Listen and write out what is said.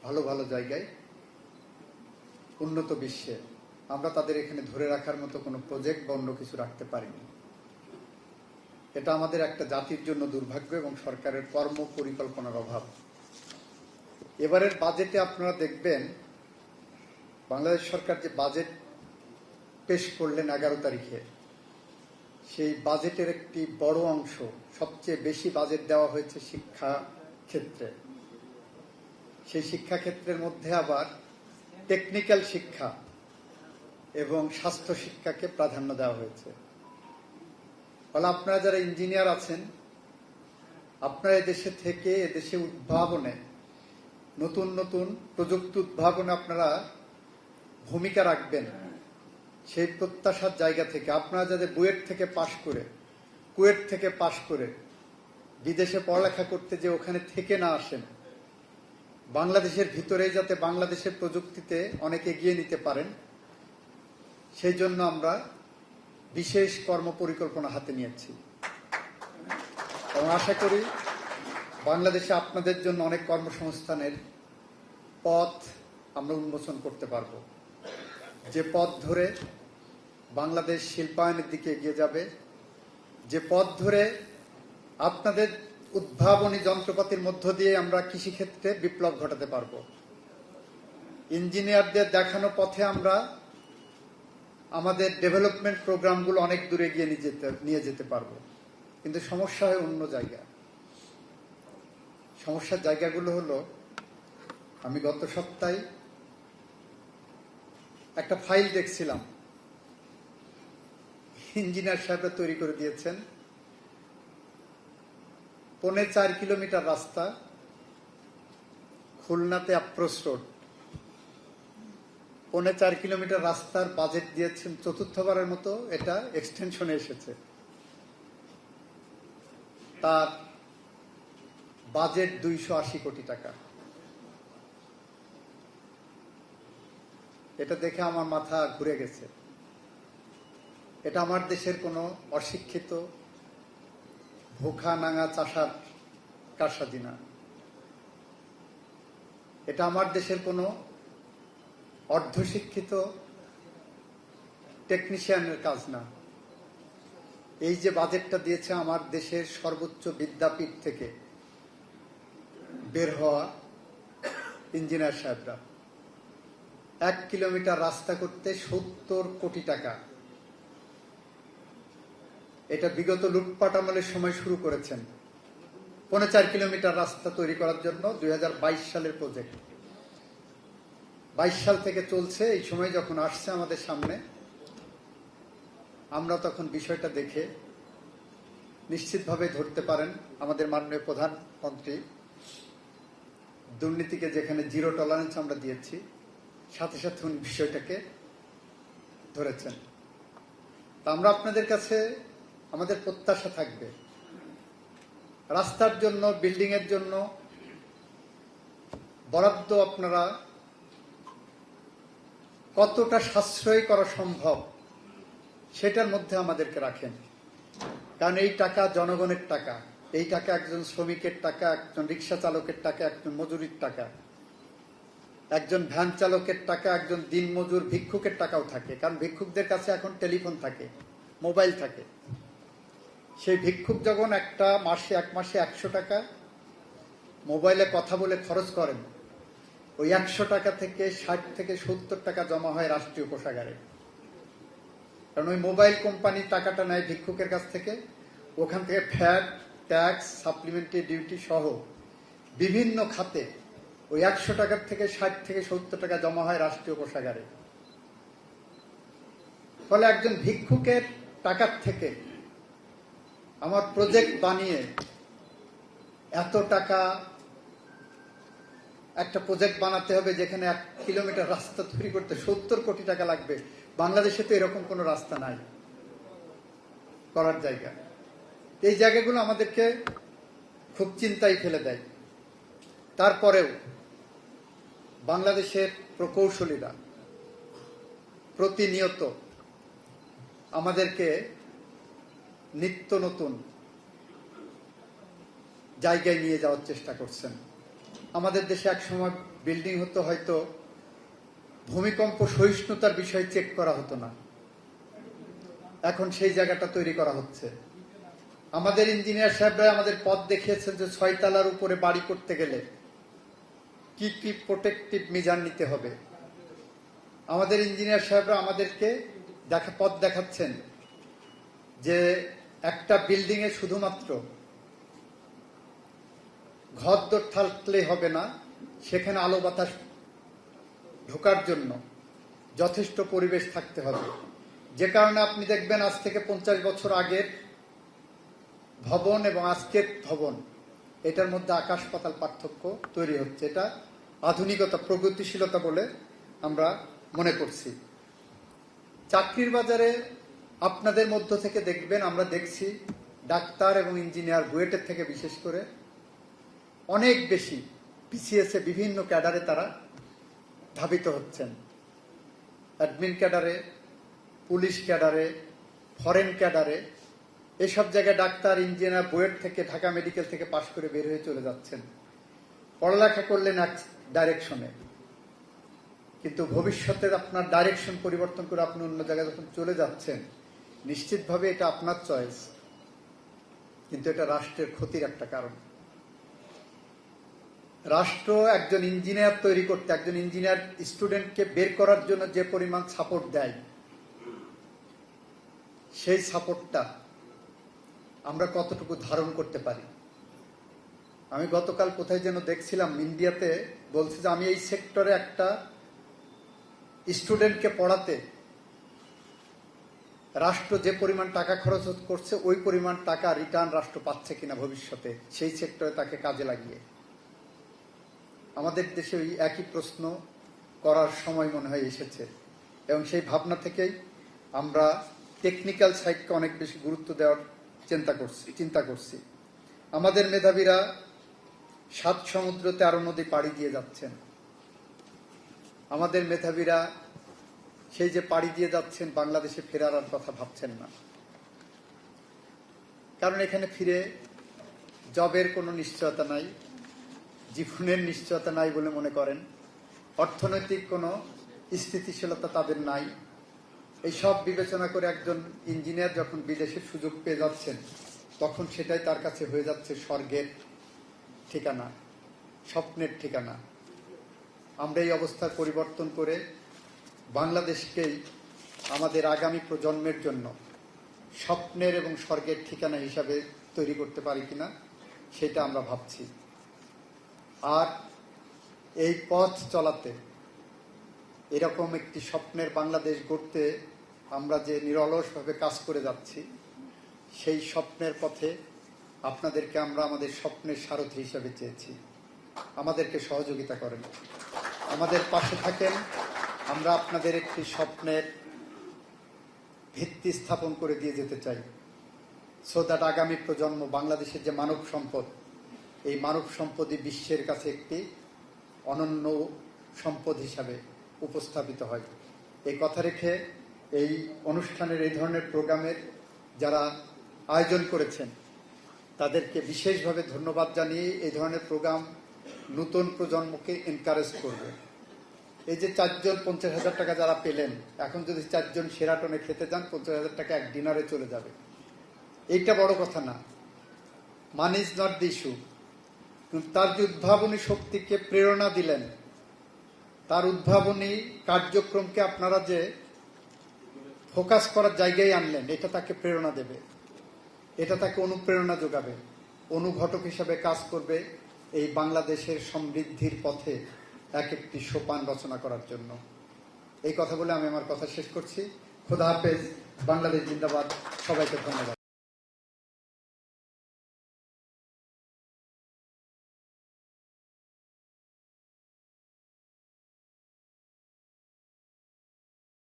ভালো ভালো জায়গায় উন্নত বিশ্বে আমরা তাদের এখানে ধরে রাখার মতো কোনো প্রজেক্ট বা অন্য কিছু রাখতে পারিনি। এটা আমাদের একটা জাতির জন্য দুর্ভাগ্য এবং সরকারের কর্ম পরিকল্পনার অভাব। এবারের বাজেটে আপনারা দেখবেন বাংলাদেশ সরকার যে বাজেট পেশ করলেন 11 তারিখে, সেই বাজেটের একটি বড় অংশ, সবচেয়ে বেশি বাজেট দেওয়া হয়েছে শিক্ষা ক্ষেত্রে। সেই শিক্ষাক্ষেত্রের মধ্যে আবার টেকনিক্যাল শিক্ষা এবং স্বাস্থ্য শিক্ষাকে প্রাধান্য দেওয়া হয়েছে। ফলে আপনারা যারা ইঞ্জিনিয়ার আছেন, আপনারা এদেশে থেকে এদেশে উদ্ভাবনে, নতুন নতুন প্রযুক্তি উদ্ভাবনে আপনারা ভূমিকা রাখবেন, সেই প্রত্যাশার জায়গা থেকে আপনারা যাদের বুয়েট থেকে পাশ করে, কুয়েট থেকে পাশ করে বিদেশে পড়ালেখা করতে যে ওখানে থেকে না আসেন, বাংলাদেশের ভিতরেই যাতে বাংলাদেশের প্রযুক্তিতে অনেক এগিয়ে নিতে পারেন, সেই জন্য আমরা বিশেষ কর্মপরিকল্পনা হাতে নিয়েছি এবং আশা করি বাংলাদেশে আপনাদের জন্য অনেক কর্মসংস্থানের পথ আমরা উন্মোচন করতে পারব, যে পথ ধরে বাংলাদেশ শিল্পায়নের দিকে এগিয়ে যাবে, যে পথ ধরে আপনাদের উদ্ভাবনী যন্ত্রপাতির মধ্য দিয়ে আমরা কৃষিক্ষেত্রে বিপ্লব ঘটাতে পারব। ইঞ্জিনিয়ারদের দেখানো পথে আমরা আমাদের ডেভেলপমেন্ট প্রোগ্রামগুলো অনেক দূরে এগিয়ে নিয়ে যেতে পারব। কিন্তু সমস্যা হয় অন্য জায়গা। সমস্যার জায়গাগুলো হলো, আমি গত সপ্তাহে একটা ফাইল দেখছিলাম, ইঞ্জিনিয়ার সাহেবরা তৈরি করে দিয়েছেন 4.5 কিলোমিটার রাস্তা, খুলনাতে আপ্রোচ রোড, 4.5 কিলোমিটার রাস্তার বাজেট দিয়েছেন চতুর্থবারের মতো, এটা এক্সটেনশনে এসেছে। তার বাজেট 280 কোটি টাকা। এটা দেখে আমার মাথা ঘুরে গেছে। এটা আমার দেশের কোনো অশিক্ষিত ভুখা নাঙা চাষার কারসাজি না, এটা আমার দেশের কোনো অর্ধশিক্ষিত টেকনিশিয়ানের কাজ না। এই যে বাজেটটা দিয়েছে আমার দেশের সর্বোচ্চ বিদ্যাপীঠ থেকে বের হওয়া ইঞ্জিনিয়ার সাহেবরা, 1 কিলোমিটার রাস্তা করতে 70 কোটি টাকা। এটা বিগত লুটপাট আমলের সময় শুরু করেছেন। 4.5 কিলোমিটার রাস্তা তৈরি করার জন্য 2022 সালের প্রজেক্ট, 22 সাল থেকে চলছে। এই সময় যখন আসছে আমাদের সামনে, আমরা তখন বিষয়টা দেখে নিশ্চিতভাবে ধরতে পারেন আমাদের মাননীয় প্রধানমন্ত্রী দুর্নীতিকে যেখানে জিরো টলারেন্স আমরা দিয়েছি, সাথে সাথে উনি বিষয়টাকে ধরেছেন। তা আমরা আপনাদের কাছে আমাদের প্রত্যাশা থাকবে, রাস্তার জন্য, বিল্ডিং এর জন্য বরাদ্দ আপনারা কতটা সাশ্রয়ী করা সম্ভব সেটার মধ্যে আমাদেরকে রাখেন। কারণ এই টাকা জনগণের টাকা, এই টাকা একজন শ্রমিকের টাকা, একজন রিক্সা চালকের টাকা, একজন মজুরির টাকা, একজন ভ্যান চালকের টাকা, একজন দিনমজুর ভিক্ষুকের টাকাও থাকে। কারণ ভিক্ষুকদের কাছে এখন টেলিফোন থাকে, মোবাইল থাকে। সেই ভিক্ষুক যখন এক মাসে 100 টাকা মোবাইলে কথা বলে খরচ করেন, ওই 100 টাকা থেকে 60 থেকে 70 টাকা জমা হয় রাষ্ট্রীয় কোষাগারে। কারণ ওই মোবাইল কোম্পানি টাকাটা নেয় ভিক্ষুকের কাছ থেকে, ওখান থেকে ভ্যাট, ট্যাক্স, সাপ্লিমেন্টারি ডিউটি সহ বিভিন্ন খাতে ওই 100 টাকার থেকে 60 থেকে 70 টাকা জমা হয় রাষ্ট্রীয় কোষাগারে। ফলে একজন ভিক্ষুকের টাকার থেকে আমার প্রজেক্ট বানিয়ে এত টাকা, একটা প্রজেক্ট বানাতে হবে যেখানে 1 কিলোমিটার রাস্তা তৈরি করতে 70 কোটি টাকা লাগবে। বাংলাদেশে তো এরকম কোনো রাস্তা নাই করার জায়গা। এই জায়গাগুলো আমাদেরকে খুব চিন্তায় ফেলে দেয়। তারপরেও বাংলাদেশের প্রকৌশলীরা প্রতিনিয়ত আমাদেরকে নিত্য নতুন জায়গায় নিয়ে যাওয়ার চেষ্টা করছেন। আমাদের দেশে এক সময় বিল্ডিং হতো, হয়তো ভূমিকম্প সহিষ্ণুতার বিষয় চেক করা হতো না, এখন সেই জায়গাটা তৈরি করা হচ্ছে। আমাদের ইঞ্জিনিয়ার সাহেবরা আমাদের পথ দেখিয়েছেন যে 6 তলার উপরে বাড়ি করতে গেলে কি কি প্রোটেক্টিভ মেজার নিতে হবে। আমাদের ইঞ্জিনিয়ার সাহেবরা আমাদেরকে পথ দেখাচ্ছেন যে একটা বিল্ডিং এ শুধুমাত্র ঘরদোর থাকলে হবে না, সেখানে আলো বাতাস ঢোকার জন্য যথেষ্ট পরিবেশ থাকতে হবে। যে কারণে আপনি দেখবেন আজ থেকে 50 বছর আগের ভবন এবং আজকের ভবন, এটার মধ্যে আকাশ পাতাল পার্থক্য তৈরি হচ্ছে। এটা আধুনিকতা, প্রগতিশীলতা বলে আমরা মনে করছি। চাকরির বাজারে আপনাদের মধ্য থেকে দেখবেন, আমরা দেখছি ডাক্তার এবং ইঞ্জিনিয়ার বুয়েটের থেকে বিশেষ করে অনেক বেশি বিসিএস এ বিভিন্ন ক্যাডারে তারা ধাবিত হচ্ছেন। অ্যাডমিন ক্যাডারে, পুলিশ ক্যাডারে, ফরেন ক্যাডারে, এসব জায়গায় ডাক্তার ইঞ্জিনিয়ার বুয়েট থেকে, ঢাকা মেডিকেল থেকে পাশ করে বের হয়ে চলে যাচ্ছেন। পড়ালেখা করলেন এক ডাইরেকশনে, কিন্তু ভবিষ্যতে আপনার ডাইরেকশন পরিবর্তন করে আপনি অন্য জায়গায় যখন চলে যাচ্ছেন, নিশ্চিতভাবে এটা আপনার চয়েস, কিন্তু এটা রাষ্ট্রের ক্ষতির একটা কারণ। রাষ্ট্র একজন ইঞ্জিনিয়ার তৈরি করতে, একজন ইঞ্জিনিয়ার স্টুডেন্টকে বের করার জন্য যে পরিমাণ সাপোর্ট দেয়, সেই সাপোর্টটা আমরা কতটুকু ধারণ করতে পারি। আমি গতকাল কোথায় যেন দেখছিলাম, ইন্ডিয়াতে বলছে যে আমি এই সেক্টরে একটা স্টুডেন্টকে পড়াতে রাষ্ট্র যে পরিমাণ টাকা খরচ করছে, ওই পরিমাণ টাকা রিটার্ন রাষ্ট্র পাচ্ছে কিনা ভবিষ্যতে সেই সেক্টরে তাকে কাজে লাগিয়ে। আমাদের দেশে ওই একই প্রশ্ন করার সময় মনে হয় এসেছে, এবং সেই ভাবনা থেকেই আমরা টেকনিক্যাল সাইডকে অনেক বেশি গুরুত্ব দেওয়ার চিন্তা করছি। আমাদের মেধাবীরা 7 সমুদ্র 13 নদী পাড়ি দিয়ে যাচ্ছেন। আমাদের মেধাবীরা সেই যে পাড়ি দিয়ে যাচ্ছেন, বাংলাদেশে ফেরার কথা ভাবছেন না, কারণ এখানে ফিরে জবের কোনো নিশ্চয়তা নাই, জীবনের নিশ্চয়তা নাই বলে মনে করেন, অর্থনৈতিক কোনো স্থিতিশীলতা তাদের নাই। এই সব বিবেচনা করে একজন ইঞ্জিনিয়ার যখন বিদেশের সুযোগ পেয়ে যাচ্ছেন, তখন সেটাই তার কাছে হয়ে যাচ্ছে স্বর্গের ঠিকানা, স্বপ্নের ঠিকানা। আমরা এই অবস্থার পরিবর্তন করে বাংলাদেশকেই আমাদের আগামী প্রজন্মের জন্য স্বপ্নের এবং স্বর্গের ঠিকানা হিসাবে তৈরি করতে পারি কিনা সেটা আমরা ভাবছি। আর এই পথ চলাতে, এরকম একটি স্বপ্নের বাংলাদেশ গড়তে আমরা যে নিরলসভাবে কাজ করে যাচ্ছি, সেই স্বপ্নের পথে আপনাদেরকে আমরা আমাদের স্বপ্নের সারথি হিসাবে চেয়েছি। আমাদেরকে সহযোগিতা করেন, আমাদের পাশে থাকেন। আমরা আপনাদের একটি স্বপ্নের ভিত্তি স্থাপন করে দিয়ে যেতে চাই, সো দ্যাট আগামী প্রজন্ম, বাংলাদেশের যে মানব সম্পদ, এই মানব সম্পদই বিশ্বের কাছে একটি অনন্য সম্পদ হিসাবে উপস্থাপিত হয়। এই কথা রেখে এই অনুষ্ঠানের, এই ধরনের প্রোগ্রামের যারা আয়োজন করেছেন তাদেরকে বিশেষভাবে ধন্যবাদ জানিয়ে এই ধরনের প্রোগ্রাম নতুন প্রজন্মকে এনকারেজ করবে। এই যে 4 জন 50,000 টাকা যারা পেলেন, এখন যদি 4 জন শেরাটনে খেতে যান, 50,000 টাকা এক ডিনারে চলে যাবে। এইটা বড় কথা না, money is not the issue. তার যে উদ্ভাবনী শক্তিকে প্রেরণা দিলেন, তার উদ্ভাবনী কার্যক্রমকে আপনারা যে ফোকাস করার জায়গায় আনলেন, এটা তাকে প্রেরণা দেবে, এটা তাকে অনুপ্রেরণা যোগাবে, অনুঘটক হিসাবে কাজ করবে এই বাংলাদেশের সমৃদ্ধির পথে এক একটি সোপান রচনা করার জন্য। এই কথা বলে আমি আমার কথা শেষ করছি। খোদা হাফেজ, বাংলাদেশ জিন্দাবাদ, সবাইকে ধন্যবাদ।